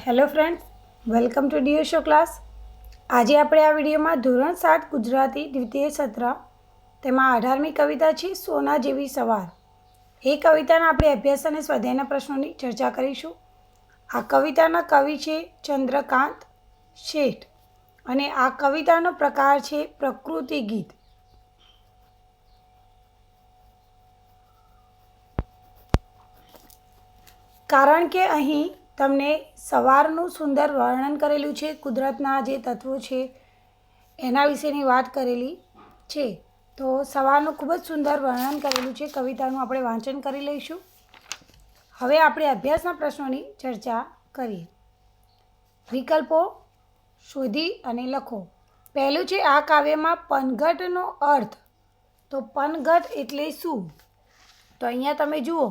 Hello friends, welcome to DO show class. આજે આપણે આ વિડીયોમાં ધોરણ 7 ગુજરાતી દ્વિતીય સત્ર તેમાં 18મી કવિતા છે સોના જેવી સવાર. એ કવિતાના આપણે અભ્યાસ અને સ્વાધ્યાયના પ્રશ્નોની ચર્ચા કરીશું. આ કવિતાના કવિ છે ચંદ્રકાંત શેઠ અને આ કવિતાનો પ્રકાર છે પ્રકૃતિ ગીત. કારણ કે અહીં તમને સવારનું સુંદર વર્ણન કરેલું છે, કુદરતના જે તત્વો છે એના વિશેની વાત કરેલી છે, તો સવારનું ખૂબ જ સુંદર વર્ણન કરેલું છે. કવિતાનું આપણે વાંચન કરી લઈશું. હવે આપણે અભ્યાસના પ્રશ્નોની ચર્ચા કરીએ. વિકલ્પો શોધી અને લખો. પહેલું છે આ કાવ્યમાં પનઘટનો અર્થ. તો પનઘટ એટલે શું? તો અહીંયા તમે જુઓ,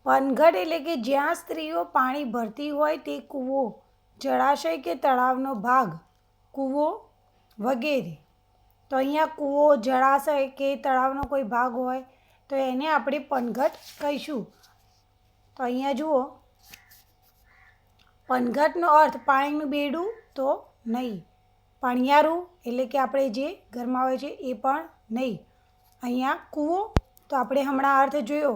પનઘટ એટલે કે જ્યાં સ્ત્રીઓ પાણી ભરતી હોય તે કૂવો, જળાશય કે તળાવનો ભાગ, કૂવો વગેરે. તો અહીંયા કૂવો, જળાશય કે તળાવનો કોઈ ભાગ હોય તો એને આપણે પનઘટ કહીશું. તો અહીંયા જુઓ, પનઘટનો અર્થ પાણીનું બેડું તો નહીં, પણિયારું એટલે કે આપણે જે ઘરમાં હોય છે એ પણ નહીં. અહીંયા કૂવો, તો આપણે હમણાં અર્થ જોયો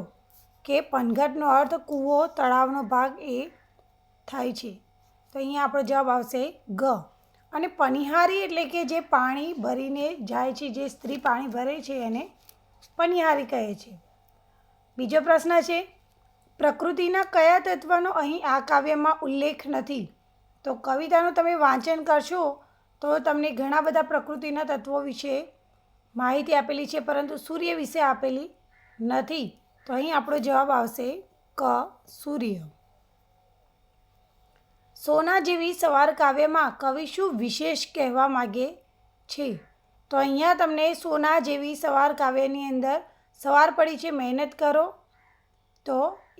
કે પનઘટનો અર્થ કૂવો, તળાવનો ભાગ એ થાય છે. તો અહીંયા આપણો જવાબ આવશે ગ. અને પનિહારી એટલે કે જે પાણી ભરીને જાય છે, જે સ્ત્રી પાણી ભરે છે એને પનિહારી કહે છે. બીજો પ્રશ્ન છે પ્રકૃતિના કયા તત્વનો અહીં આ કાવ્યમાં ઉલ્લેખ નથી? તો કવિતાનું તમે વાંચન કરશો તો તમને ઘણા બધા પ્રકૃતિના તત્વો વિશે માહિતી આપેલી છે, પરંતુ સૂર્ય વિશે આપેલી નથી. તો અહીં આપણો જવાબ આવશે ક, સૂર્ય. સોના જેવી સવાર કાવ્યમાં કવિ શું વિશેષ કહેવા માગે છે? તો અહીંયા તમને સોના જેવી સવાર કાવ્યની અંદર સવાર પડી છે, મહેનત કરો, તો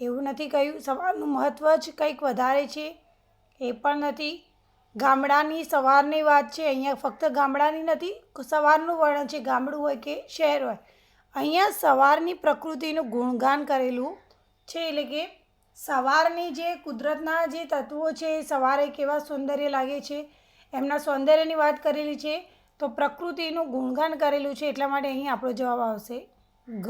એવું નથી કહ્યું. સવારનું મહત્ત્વ જ કંઈક વધારે છે એ પણ નથી. ગામડાની સવારની વાત છે, અહીંયા ફક્ત ગામડાની નથી, સવારનું વર્ણન છે, ગામડું હોય કે શહેર હોય. અહીંયા સવારની પ્રકૃતિનું ગુણગાન કરેલું છે, એટલે કે સવારની જે કુદરતના જે તત્વો છે સવારે કેવા સૌંદર્ય લાગે છે એમના સૌંદર્યની વાત કરેલી છે. તો પ્રકૃતિનું ગુણગાન કરેલું છે, એટલા માટે અહીં આપણો જવાબ આવશે ગ.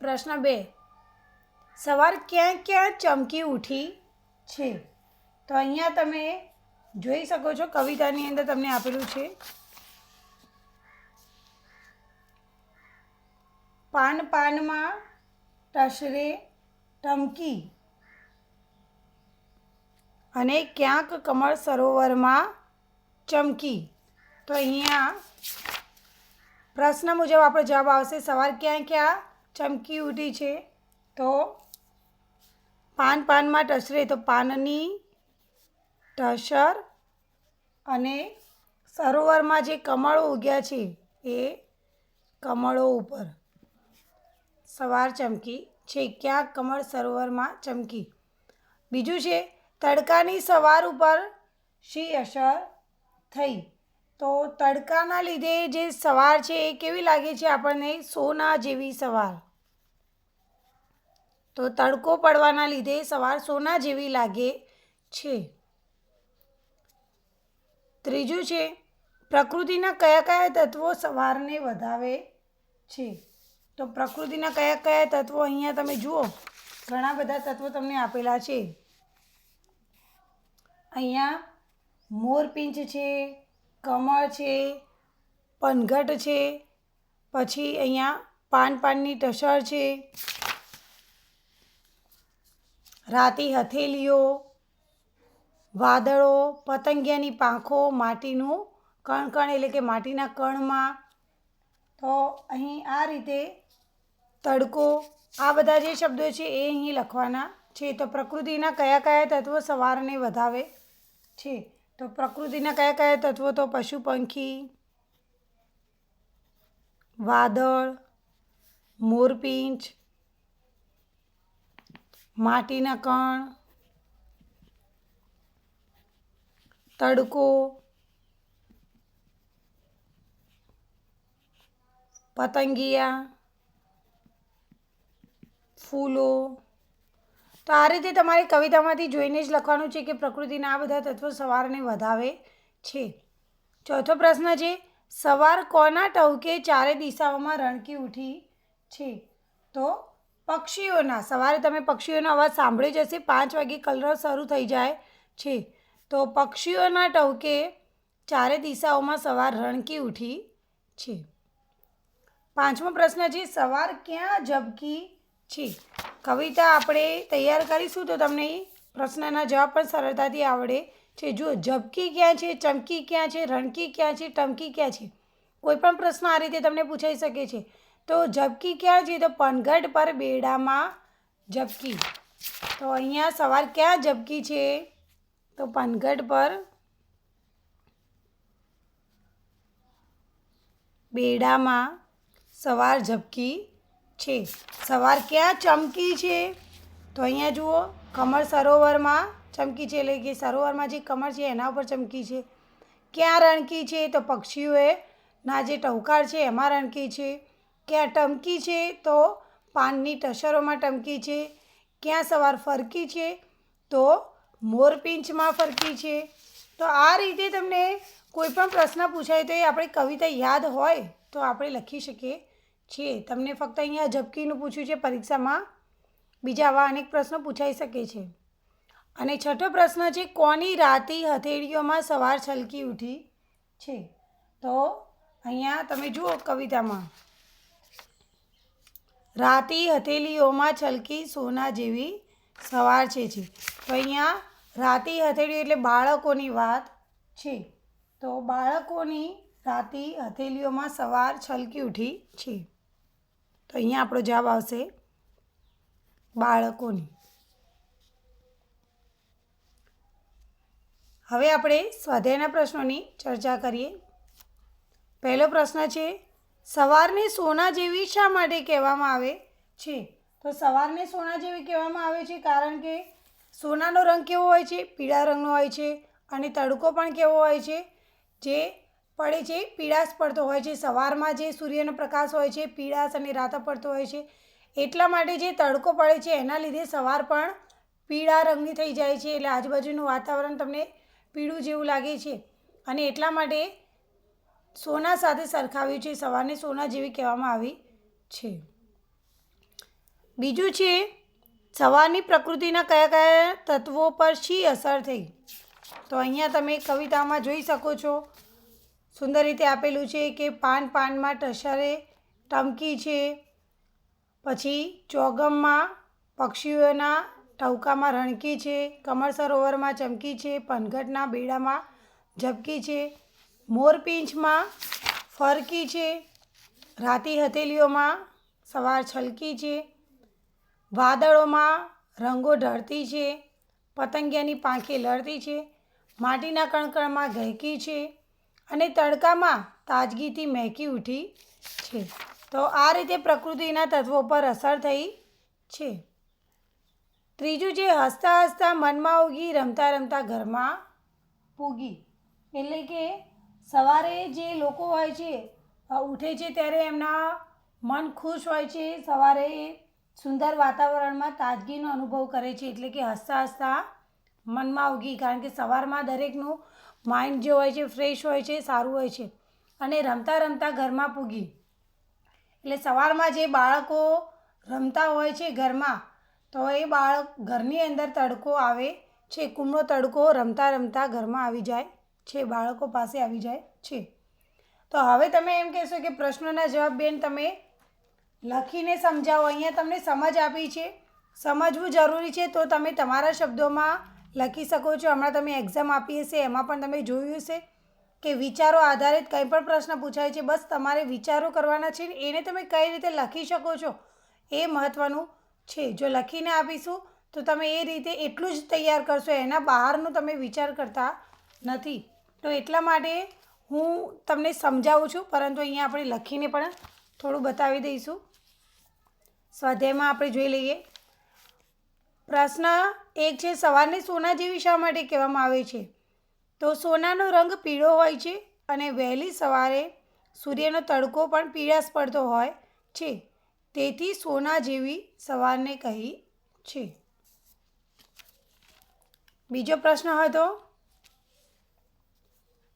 પ્રશ્ન 2, સવાર ક્યાં ક્યાં ચમકી ઉઠી છે? તો અહીંયા તમે જોઈ શકો છો, કવિતાની અંદર તમને આપેલું છે પાન પાનમાં ટસરે ટમકી અને ક્યાંક કમળ સરોવરમાં ચમકી. તો અહીંયા પ્રશ્ન મુજબ આપણો જવાબ આવશે સવાર ક્યાં ક્યાં ચમકી ઉઠી છે? તો પાન પાનમાં ટસરે, તો પાનની ટસર, અને સરોવરમાં જે કમળો ઉગ્યા છે એ કમળો ઉપર સવાર ચમકી છે, ક્યાંક કમળ સરોવરમાં ચમકી. બીજું છે તડકાની સવાર ઉપર શી અસર થઈ? તો તડકાના લીધે જે સવાર છે એ કેવી લાગે છે આપણને? સોના જેવી સવાર. તો તડકો પડવાના લીધે સવાર સોના જેવી લાગે છે. ત્રીજું છે પ્રકૃતિના કયા કયા તત્વો સવારને વધાવે છે? તો પ્રકૃતિના કયા કયા તત્વો અહીંયા તમે જુઓ, ઘણા બધા તત્વો તમને આપેલા છે. અહીંયા મોરપીંછ છે, કમળ છે, પનઘટ છે, પછી અહીંયા પાન પાનની ટસર છે, રાતી હથેલીઓ, વાદળો, પતંગિયાની પાંખો, માટીનું કણકણ એટલે કે માટીના કણમાં. તો અહીં આ રીતે તડકો, આ બધા જે શબ્દો છે એ અહીં લખવાના છે. તો પ્રકૃતિના કયા કયા તત્વો સવારને વધાવે છે? તો પ્રકૃતિના કયા કયા તત્વો? તો પશુ પંખી, વાદળ, મોરપીંછ, માટીના કણ, તડકો, પતંગિયા, ફૂલો. તો આ રીતે તમારે કવિતામાંથી જોઈને જ લખવાનું છે કે પ્રકૃતિના આ બધા તત્વો સવારને વધાવે છે. ચોથો પ્રશ્ન છે, સવાર કોના ટહુકે ચારે દિશાઓમાં રણકી ઉઠી છે? તો પક્ષીઓના. સવારે તમે પક્ષીઓનો અવાજ સાંભળી જ હશે, 5 વાગે કલરવ શરૂ થઈ જાય છે. તો પક્ષીઓના ટહુકે ચારે દિશાઓમાં સવાર રણકી ઉઠી છે. પાંચમો પ્રશ્ન છે, સવાર ક્યાં ઝબકી છે? કવિતા આપણે તૈયાર કરીશું તો તમને પ્રશ્નના જવાબ પણ સરળતાથી આવડે છે. જુઓ, ઝબકી ક્યાં છે, ચમકી ક્યાં છે, રણકી ક્યાં છે, ટમકી ક્યાં છે? કોઈ પણ પ્રશ્ન આ રીતે તમને પૂછાઈ શકે છે. તો ઝબકી ક્યાં છે? તો પનઘટ પર બેડામાં ઝબકી. તો અહીંયા સવાર ક્યાં ઝબકી છે? તો પનઘટ પર બેડામાં સવાર ઝબકી છે. સવાર ક્યાં ચમકી છે? તો અહીંયા જુઓ, કમળ સરોવરમાં ચમકી છે, એટલે કે સરોવરમાં જે કમળ છે એના ઉપર ચમકી છે. ક્યાં રણકી છે? તો પક્ષીઓના જે ટહુકાર છે એમાં રણકી છે. ક્યાં ટમકી છે? તો પાનની ટસરોમાં ટમકી છે. ક્યાં સવાર ફરકી છે? તો મોરપીંછમાં ફરકી છે. તો આ રીતે તમને કોઈ પણ પ્રશ્ન પૂછાય તો એ આપણી કવિતા યાદ હોય તો આપણે લખી શકીએ છીએ. તમને ફક્ત અહીંયા ઝબકીનું પૂછ્યું છે પરીક્ષામાં, બીજા આવા અનેક પ્રશ્નો પૂછાઈ શકે છે. અને છઠ્ઠો પ્રશ્ન છે, કોની રાતી હથેળીઓમાં સવાર છલકી ઉઠી છે? તો અહીંયા તમે જુઓ કવિતામાં, રાતી હથેળીઓમાં છલકી સોના જેવી સવાર છે. તો અહીંયા રાતી હથેળીઓ એટલે બાળકોની વાત છે. તો બાળકોની રાતી હથેળીઓમાં સવાર છલકી ઉઠી છે. તો અહીંયા આપણો જવાબ આવશે બાળકોની. હવે આપણે સ્વાધ્યાયના પ્રશ્નોની ચર્ચા કરીએ. પહેલો પ્રશ્ન છે, સવારને સોના જેવી શા માટે કહેવામાં આવે છે? તો સવારને સોના જેવી કહેવામાં આવે છે કારણ કે સોનાનો રંગ કેવો હોય છે? પીળા રંગનો હોય છે. અને તડકો પણ કેવો હોય છે? જે પડે છે પીળાશ પડતો હોય છે. સવારમાં જે સૂર્યનો પ્રકાશ હોય છે પીળાશ અને રાતો પડતો હોય છે. એટલા માટે જે તડકો પડે છે એના લીધે સવાર પણ પીળા રંગની થઈ જાય છે. એટલે આજુબાજુનું વાતાવરણ તમને પીળું જેવું લાગે છે. અને એટલા માટે સોના સાથે સરખાવ્યું છે. સવારને સોના જેવી કહેવામાં આવી છે. બીજું છે, સવારની પ્રકૃતિના કયા કયા તત્વો પર શી અસર થઈ? તો અહીંયા તમે કવિતામાં જોઈ શકો છો, સુંદર રીતે આપેલું છે કે પાનમાં ટસરે ટમકી છે. પછી ચોગમમાં પક્ષીઓના ટહુકામાં રણકી છે. કમળ સરોવરમાં ચમકી છે. પનઘટના બેડામાં ઝબકી છે. મોરપીંછમાં ફરકી છે. રાતી હથેળીઓમાં સવાર છલકી છે. વાદળોમાં રંગો ઢળતી છે. પતંગિયાની પાંખે લડતી છે. માટીના કણકણમાં ગહેકી છે. અને તડકામાં તાજગીથી મહેકી ઉઠી છે. તો આ રીતે પ્રકૃતિના તત્વો પર અસર થઈ છે. ત્રીજું છે, હસતા હસતા મનમાં ઉગી, રમતા રમતા ઘરમાં પૂગી. એટલે કે સવારે જે લોકો હોય છે ઉઠે છે ત્યારે એમના મન ખુશ હોય છે. સવારે સુંદર વાતાવરણમાં તાજગીનો અનુભવ કરે છે. એટલે કે હસતા હસતા મનમાં ઉગી, કારણ કે સવારમાં દરેકનું માઇન્ડ જે હોય છે ફ્રેશ હોય છે, સારું હોય છે. અને રમતા રમતા ઘરમાં પૂગી એટલે સવારમાં જે બાળકો રમતા હોય છે ઘરમાં, તો એ બાળક ઘરની અંદર તડકો આવે છે. કુમળો તડકો રમતા રમતા ઘરમાં આવી જાય છે, બાળકો પાસે આવી જાય છે. તો હવે તમે એમ કહેશો કે પ્રશ્નોના જવાબ બેન તમે લખીને સમજાવો. અહીંયા તમને સમજ આપી છે, સમજવું જરૂરી છે તો તમે તમારા શબ્દોમાં લખી શકો છો. હમણાં તમે એક્ઝામ આપી હશે એમાં પણ તમે જોયું હશે કે વિચારો આધારિત કંઈ પણ પ્રશ્ન પૂછાય છે. બસ તમારે વિચારો કરવાના છે, એને તમે કઈ રીતે લખી શકો છો એ મહત્ત્વનું છે. જો લખીને આપીશું તો તમે એ રીતે એટલું જ તૈયાર કરશો, એના બહારનું તમે વિચાર કરતા નથી. તો એટલા માટે હું તમને સમજાવું છું, પરંતુ અહીંયા આપણે લખીને પણ થોડું બતાવી દઈશું. સ્વાધ્યાયમાં આપણે જોઈ લઈએ. પ્રશ્ન 1 છે, સવારને સોના જેવી શા માટે કહેવામાં આવે છે? તો સોનાનો રંગ પીળો હોય છે અને વહેલી સવારે સૂર્યનો તડકો પણ પીળાશ પડતો હોય છે. તેથી સોના જેવી સવારને કહી છે. બીજો પ્રશ્ન હતો,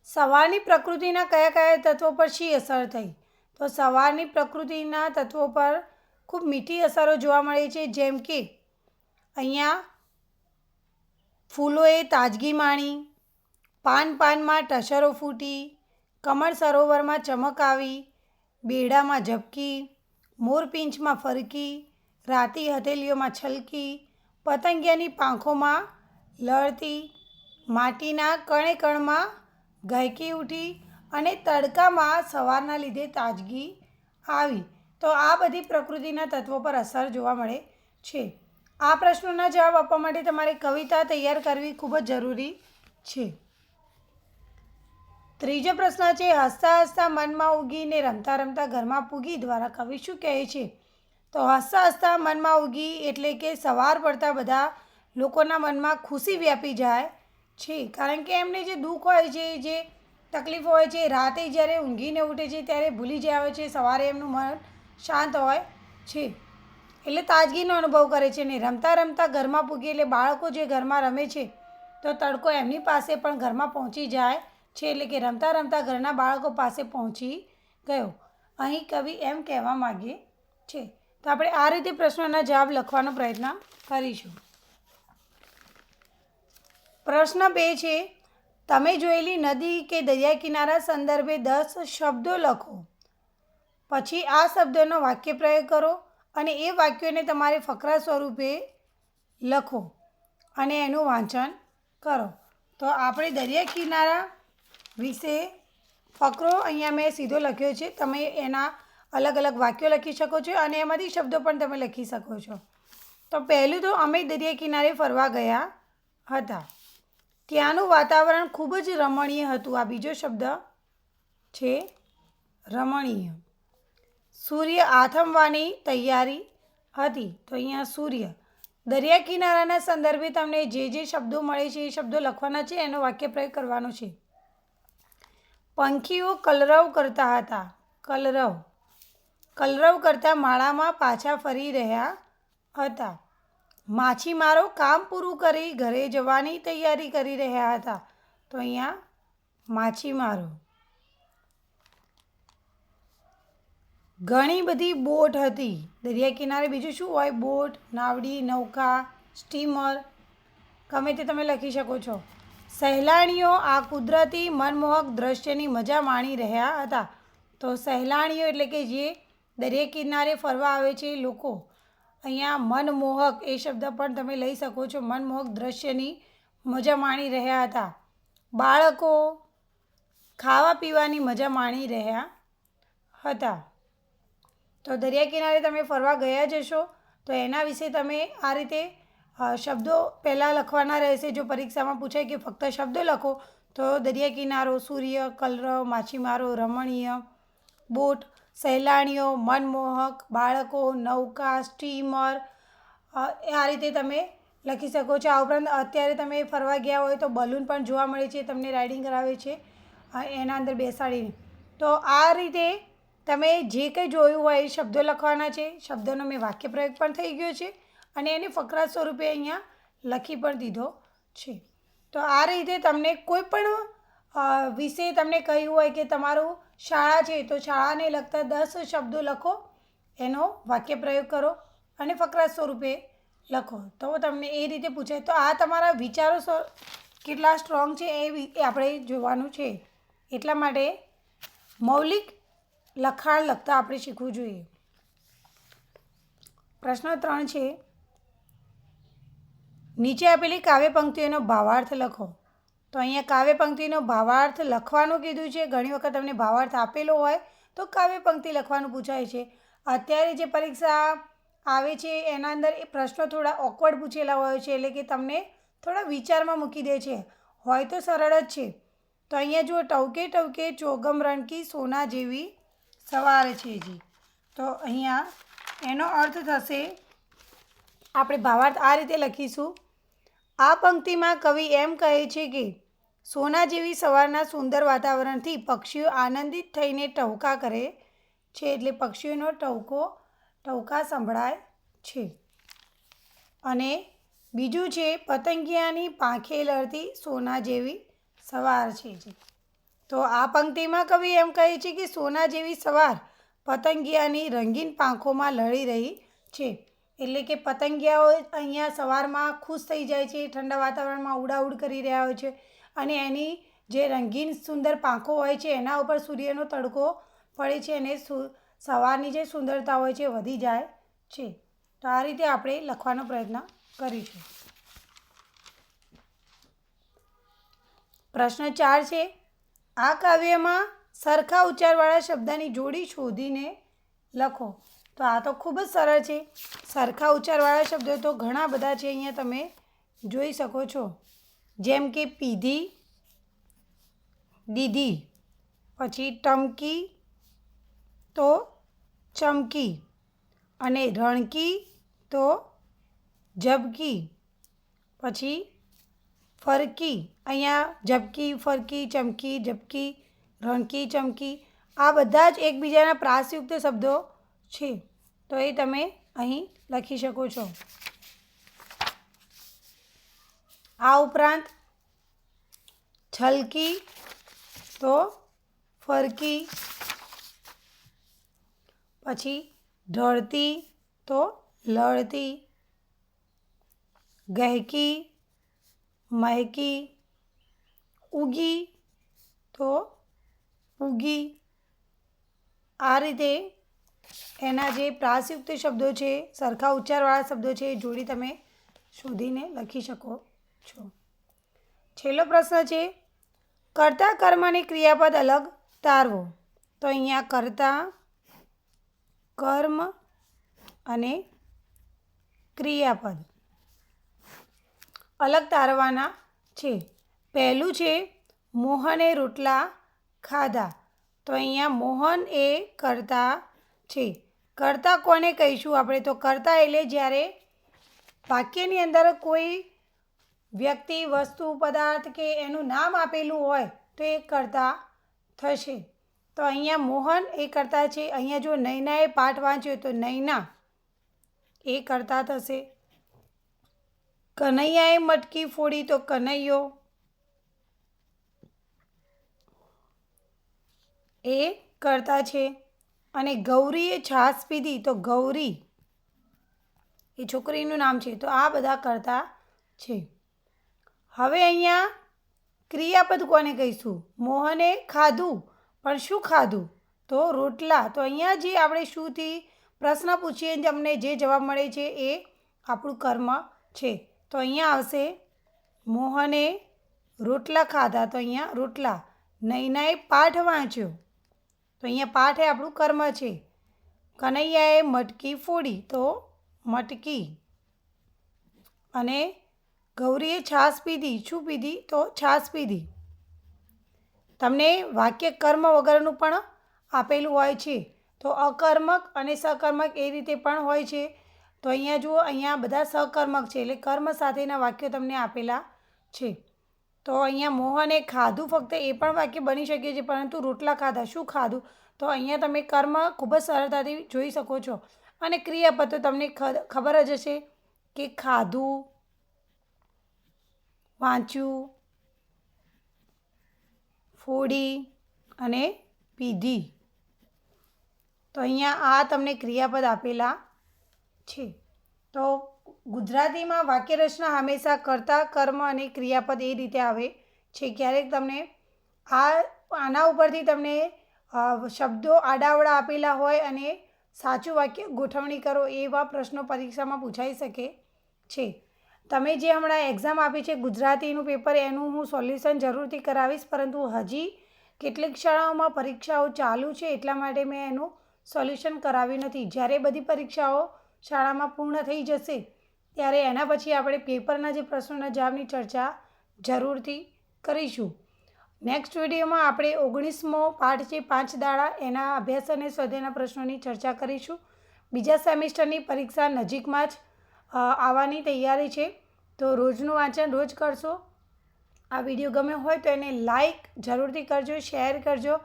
સવારની પ્રકૃતિના કયા કયા તત્વો પર શી અસર થઈ? તો સવારની પ્રકૃતિના તત્વો પર ખૂબ મીઠી અસરો જોવા મળે છે, જેમ કે અહીંયા ફૂલોએ તાજગી માણી, પાનમાં ટસરો ફૂટી, કમળ સરોવરમાં ચમક આવી, બેડામાં ઝબકી, મોરપીંછમાં ફરકી, રાતી હથેલીઓમાં છલકી, પતંગિયાની પાંખોમાં લળતી, માટીના કણે કણમાં ગાયકી ઉઠી અને તડકામાં સવારના લીધે તાજગી આવી. તો આ બધી પ્રકૃતિના તત્વો પર અસર જોવા મળે છે. આ પ્રશ્નોના જવાબ આપવા માટે તમારે કવિતા તૈયાર કરવી ખૂબ જ જરૂરી છે. ત્રીજો પ્રશ્ન છે, હસતા હસતા મનમાં ઉગી ને રમતા રમતા ઘરમાં પૂગી દ્વારા કવિ શું કહે છે? તો હસતા હસતા મનમાં ઉગી એટલે કે સવાર પડતા બધા લોકોના મનમાં ખુશી વ્યાપી જાય છે, કારણ કે એમને જે દુઃખ હોય છે, જે તકલીફ હોય છે, રાતે જ્યારે ઊંઘીને ઉઠે છે ત્યારે ભૂલી જાય છે, સવારે એમનું મન શાંત હોય છે, એટલે તાજગીનો અનુભવ કરે છે. ને રમતા રમતા ઘરમાં પૂગી એટલે બાળકો જે ઘરમાં રમે છે તો તડકો એમની પાસે પણ ઘરમાં પહોંચી જાય છે, એટલે કે રમતા રમતા ઘરના બાળકો પાસે પહોંચી ગયો. અહીં કવિ એમ કહેવા માગે છે. તો આપણે આ રીતે પ્રશ્નોના જવાબ લખવાનો પ્રયત્ન કરીશું. પ્રશ્ન 2 છે, તમે જોયેલી નદી કે દરિયા કિનારા સંદર્ભે 10 શબ્દો લખો. પછી આ શબ્દોનો વાક્ય પ્રયોગ કરો અને એ વાક્યોને તમારે ફકરા સ્વરૂપે લખો અને એનું વાંચન કરો. તો આપણે દરિયા કિનારા વિશે ફકરો અહીંયા મેં સીધો લખ્યો છે. તમે એના અલગ અલગ વાક્યો લખી શકો છો અને એમાંથી શબ્દો પણ તમે લખી શકો છો. તો પહેલું તો અમે દરિયા કિનારે ફરવા ગયા હતા. ત્યાંનું વાતાવરણ ખૂબ જ રમણીય હતું. આ બીજો શબ્દ છે રમણીય. સૂર્ય આથમવાની તૈયારી હતી. તો અહીંયા સૂર્ય. દરિયા કિનારાના સંદર્ભે તમને જે જે શબ્દો મળે છે એ શબ્દો લખવાના છે, એનો વાક્ય પ્રયોગ કરવાનો છે. પંખીઓ કલરવ કરતા હતા. કલરવ કરતા માળામાં પાછા ફરી રહ્યા હતા. માછીમારો કામ પૂરું કરી ઘરે જવાની તૈયારી કરી રહ્યા હતા. તો અહીંયા માછીમારો. ઘણી બધી બોટ હતી. દરિયા કિનારે બીજું શું હોય? બોટ, નાવડી, નૌકા, સ્ટીમર, ગમે તે તમે લખી શકો છો. સહેલાણીઓ આ કુદરતી મનમોહક દ્રશ્યની મજા માણી રહ્યા હતા. તો સહેલાણીઓ એટલે કે જે દરિયા કિનારે ફરવા આવે છે લોકો. અહીંયા મનમોહક એ શબ્દ પણ તમે લઈ શકો છો. મનમોહક દ્રશ્યની મજા માણી રહ્યા હતા. બાળકો ખાવા પીવાની મજા માણી રહ્યા હતા. તો દરિયા કિનારે તમે ફરવા ગયા જશો તો એના વિશે તમે આ રીતે શબ્દો પહેલાં લખવાના રહેશે. જો પરીક્ષામાં પૂછાય કે ફક્ત શબ્દો લખો તો દરિયા કિનારો, સૂર્ય, કલરવ, માછીમારો, રમણીય, બોટ, સહેલાણીઓ, મનમોહક, બાળકો, નૌકા, સ્ટીમર, આ રીતે તમે લખી શકો છો. આ ઉપરાંત અત્યારે તમે ફરવા ગયા હોય તો બલૂન પણ જોવા મળે છે, તમને રાઇડિંગ કરાવે છે એના અંદર બેસાડીને. તો આ રીતે તમે જે કંઈ જોયું હોય એ શબ્દો લખવાના છે. શબ્દોનો મેં વાક્ય પ્રયોગ પણ થઈ ગયો છે અને એને ફકરા સ્વરૂપે અહીંયા લખી પણ દીધો છે. તો આ રીતે તમને કોઈ પણ વિશે તમને કહ્યું હોય કે તમારું શાળા છે તો શાળાને લગતા 10 શબ્દો લખો, એનો વાક્ય પ્રયોગ કરો અને ફકરા સ્વરૂપે લખો. તો તમને એ રીતે પૂછાય. તો આ તમારા વિચારો કેટલા સ્ટ્રોંગ છે એ આપણે જોવાનું છે. એટલા માટે મૌલિક લખાણ લખતા આપણે શીખવું જોઈએ. પ્રશ્ન 3 છે, નીચે આપેલી કાવ્ય પંક્તિઓનો ભાવાર્થ લખો. તો અહીંયા કાવ્ય પંક્તિનો ભાવાર્થ લખવાનું કીધું છે. ઘણી વખત તમને ભાવાર્થ આપેલો હોય તો કાવ્ય પંક્તિ લખવાનું પૂછાય છે. અત્યારે જે પરીક્ષા આવે છે એના અંદર એ પ્રશ્નો થોડા ઓકવર્ડ પૂછેલા હોય છે, એટલે કે તમને થોડા વિચારમાં મૂકી દે છે. હોય તો સરળ જ છે. તો અહીંયા જુઓ, ટવકે ટવકે ચોગમ રણકી સોના જેવી સવાર છે જી. તો અહીંયા એનો અર્થ થશે, આપણે ભાવાર્થ આ રીતે લખીશું. આ પંક્તિમાં કવિ એમ કહે છે કે સોના જેવી સવારના સુંદર વાતાવરણથી પક્ષીઓ આનંદિત થઈને ટહુકા કરે છે. એટલે પક્ષીઓનો ટહુકો ટહુકા સંભળાય છે. અને બીજું છે પતંગિયાની પાંખે લડતી સોના જેવી સવાર છે. તો આ પંક્તિમાં કવિ એમ કહે છે કે સોના જેવી સવાર પતંગિયાની રંગીન પાંખોમાં લડી રહી છે. એટલે કે પતંગિયાઓ અહીંયા સવારમાં ખુશ થઈ જાય છે, ઠંડા વાતાવરણમાં ઉડાઉડ કરી રહ્યા હોય છે અને એની જે રંગીન સુંદર પાંખો હોય છે એના ઉપર સૂર્યનો તડકો પડે છે અને સવારની જે સુંદરતા હોય છે વધી જાય છે. તો આ રીતે આપણે લખવાનો પ્રયત્ન કરીશું. પ્રશ્ન 4 છે, આ કાવ્યમાં સરખા ઉચ્ચારવાળા શબ્દની જોડી શોધીને લખો. તો આ તો ખૂબ જ સરળ છે. સરખા ઉચ્ચારવાળા શબ્દો તો ઘણા બધા છે, અહીંયા તમે જોઈ શકો છો. જેમ કે પીધી, દીધી, પછી ટમકી તો ચમકી, અને રણકી તો ઝબકી, પછી ફરકી. અહીંયા ઝબકી, ફરકી, ચમકી, ઝબકી, રણકી, ચમકી આ બધા જ એકબીજાના પ્રાસયુક્ત શબ્દો છે. તો એ તમે અહીં લખી શકો છો. આ ઉપરાંત છલકી તો ફરકી, પછી ઢળતી તો લડતી, ગહેકી, મહેકી, ઉગી તો ઉગી. આ રીતે એના જે પ્રાસયુક્ત શબ્દો છે, સરખા ઉચ્ચારવાળા શબ્દો છે એ જોડી તમે શોધીને લખી શકો છો. છેલ્લો પ્રશ્ન છે, કર્તા કર્મ અને ક્રિયાપદ અલગ તારવો. તો અહીંયા કર્તા, કર્મ અને ક્રિયાપદ અલગ તારવાના છે. પહેલું છે મોહને રોટલા ખાધા. તો અહીંયા મોહન એ કર્તા છે. કર્તા કોને કહીશું આપણે? તો કર્તા એટલે જ્યારે વાક્યની અંદર કોઈ વ્યક્તિ, વસ્તુ, પદાર્થ કે એનું નામ આપેલું હોય તો એ કર્તા થશે. તો અહીંયા મોહન એ કર્તા છે. અહીંયા જો નૈનાએ પાઠ વાંચ્યો તો નૈના એ કર્તા થશે. કનૈયાએ મટકી ફોડી તો કનૈયો એ કર્તા છે. અને ગૌરીએ છાશ પીધી તો ગૌરી એ છોકરીનું નામ છે. તો આ બધા કર્તા છે. હવે અહીંયા ક્રિયાપદ કોને કહીશું? મોહને ખાધું, પણ શું ખાધું? તો રોટલા. તો અહીંયા જે આપણે શુંથી પ્રશ્ન પૂછીએ તમને જે જવાબ મળે છે એ આપણું કર્મ છે. તો અહીંયા આવશે મોહને રોટલા ખાધા. તો અહીંયા રોટલા. નૈનાએ પાઠ વાંચ્યો. તો અહીંયા પાઠ એ આપણું કર્મ છે. કનૈયાએ મટકી ફોડી તો મટકી. અને ગૌરીએ છાશ પીધી. શું પીધી? તો છાશ પીધી. તમને વાક્ય કર્મ વગરનું પણ આપેલું હોય છે. તો અકર્મક અને સકર્મક એ રીતે પણ હોય છે. તો અહીંયા જુઓ, અહીંયા બધા સકર્મક છે એટલે કર્મ સાથેના વાક્યો તમને આપેલા છે. તો અહીંયા મોહને ખાધું ફક્ત એ પણ વાક્ય બની શકે છે, પરંતુ રોટલા ખાધા શું ખાધું? તો અહીંયા તમે કર્મ ખૂબ જ સરળતાથી જોઈ શકો છો. અને ક્રિયાપદ તો તમને ખબર જ હશે કે ખાધું, વાંચ્યું, ફોડી અને પીધી. તો અહીંયા આ તમને ક્રિયાપદ આપેલા છે. તો ગુજરાતીમાં વાક્યરચના હંમેશા કર્તા, કર્મ અને ક્રિયાપદ એ રીતે આવે છે. ક્યારેક તમને આના ઉપરથી તમને શબ્દો આડાવડા આપેલા હોય અને સાચું વાક્ય ગોઠવણી કરો એવા પ્રશ્નો પરીક્ષામાં પૂછાઈ શકે છે. તમે જે હમણાં એક્ઝામ આપી છે ગુજરાતીનું પેપર, એનું હું સોલ્યુશન જરૂરથી કરાવીશ, પરંતુ હજી કેટલીક શાળાઓમાં પરીક્ષાઓ ચાલુ છે એટલા માટે મેં એનું સોલ્યુશન કરાવ્યું નથી. જ્યારે બધી પરીક્ષાઓ શાળામાં પૂર્ણ થઈ જશે ત્યારે એના પછી આપણે પેપરના જે પ્રશ્નોના જવાબની ચર્ચા જરૂરથી કરીશું. નેક્સ્ટ વિડીયોમાં આપણે 19મો પાઠ છે 5 દાડા, એના અભ્યાસ અને સ્વાધ્યાયના પ્રશ્નોની ચર્ચા કરીશું. બીજા સેમિસ્ટરની પરીક્ષા નજીકમાં જ આવવાની તૈયારી છે. તો રોજનું વાંચન રોજ કરશો. આ વિડીયો ગમ્યો હોય તો એને લાઈક જરૂરથી કરજો, શેર કરજો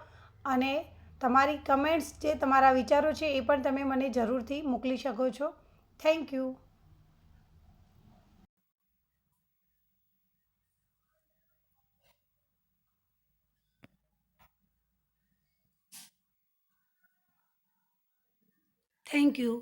અને તમારી કમેન્ટ્સ જે તમારા વિચારો છે એ પણ તમે મને જરૂરથી મોકલી શકો છો. Thank you. Thank you.